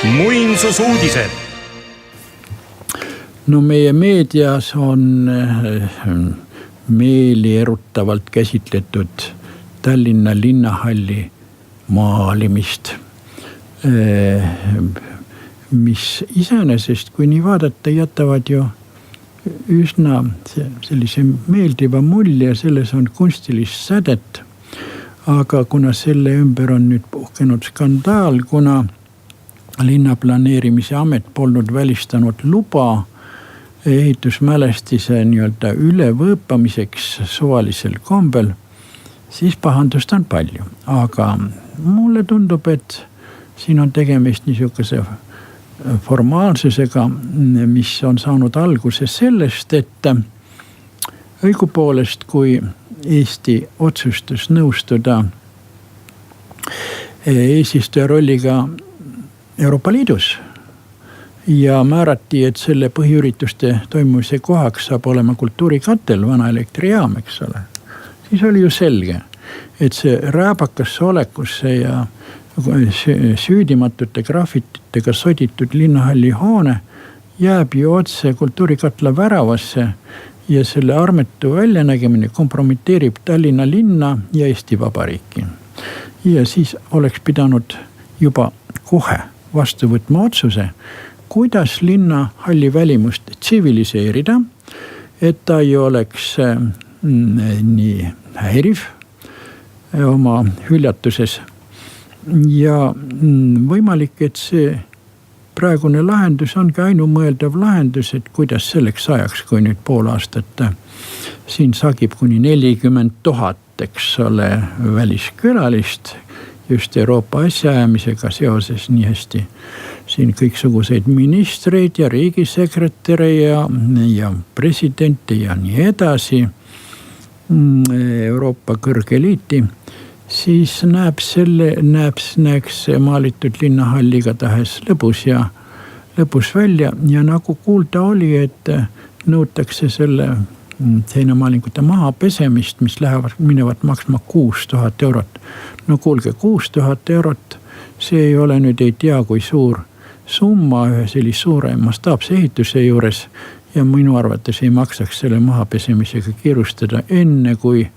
muinsusuudised. No meie meedias on meeli erutavalt käsitletud Tallinna linnahalli maalimist, mis iseenesest, kui nii vaadata, jätavad ju üsna sellise meeldiva mulje, selles on kunstilist sädet. Aga kuna selle ümber on nüüd puhkenud skandaal, kuna linnaplaneerimise amet polnud välistanud luba ehitusmälestise nii-öelda ülevõõpamiseks suvalisel kombel, siis pahandust on palju. Aga mulle tundub, et siin on tegemist niisuguse formaalsusega, mis on saanud alguse sellest, et õigupoolest, kui Eesti otsustas nõustuda eesistuja rolliga Euroopa Liidus ja määrati, et selle põhiürituste toimumise kohaks saab olema kultuurikatel, vana elektrijaam, eks ole. Siis oli ju selge, et see rääbakasse olekusse ja süüdimatute grafititega soditud linnahalli hoone jääb ju otse kultuurikatla väravasse ja selle armetu väljanägemine kompromiteerib Tallinna linna ja Eesti Vabariiki. Ja siis oleks pidanud juba kohe vastu võtma otsuse, kuidas linnahalli välimust tsiviliseerida, et ta ei oleks nii häiriv oma hüljatuses. Ja võimalik, et see praegune lahendus ongi ainumõeldav lahendus, et kuidas selleks ajaks, kui nüüd pool aastat siin sagib kuni 40 000, eks ole, väliskülalist just Euroopa asjaajamisega seoses nii hästi. Siin kõiksuguseid ministreid ja riigisekretäre ja presidente ja nii edasi, Euroopa kõrgeliiti, siis näeks maalitud linnahalli igatahes lõbus välja ja nagu kuulda oli, et nõutakse selle seinamaalingute maha pesemist, mis minevad maksma 6000 eurot. No kuulge, 6000 eurot, see ei ole nüüd ei tea kui suur summa ühe sellise suure mastaapse ehituse juures ja minu arvates ei maksaks selle maha pesemisega kiirustada enne, kui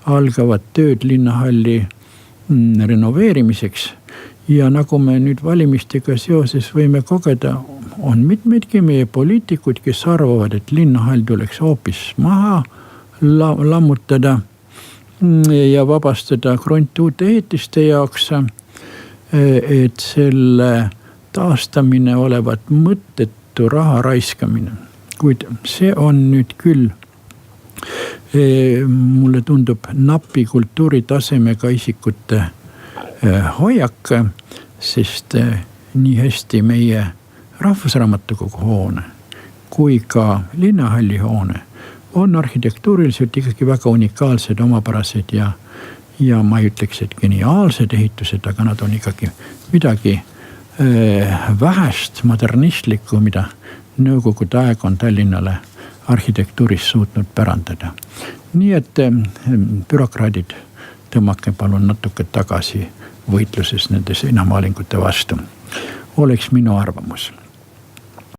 algavad tööd linnahalli renoveerimiseks. Ja nagu me nüüd valimistega seoses võime kogeda, on mitmeidki meie poliitikud, kes arvavad, et linnahall tuleks hoopis maha lammutada ja vabastada kront uute ehitiste jaoks, et selle taastamine olevat mõttetu raha raiskamine. Kuid see on nüüd küll, mulle tundub, napi kultuuritasemega isikute hoiak, sest nii hästi meie Rahvusraamatukogu hoone kui ka linnahalli hoone on arhitektuuriliselt ikkagi väga unikaalsed, omapärased ja ma ei ütleks, et geniaalsed ehitused, aga nad on ikkagi midagi vähest modernistlikku, mida Nõukogude aeg on Tallinnale arhitektuuris suutnud pärandada. Nii et bürokraadid, tõmmake palun natuke tagasi võitluses nende seinamaalingute vastu. Oleks minu arvamus.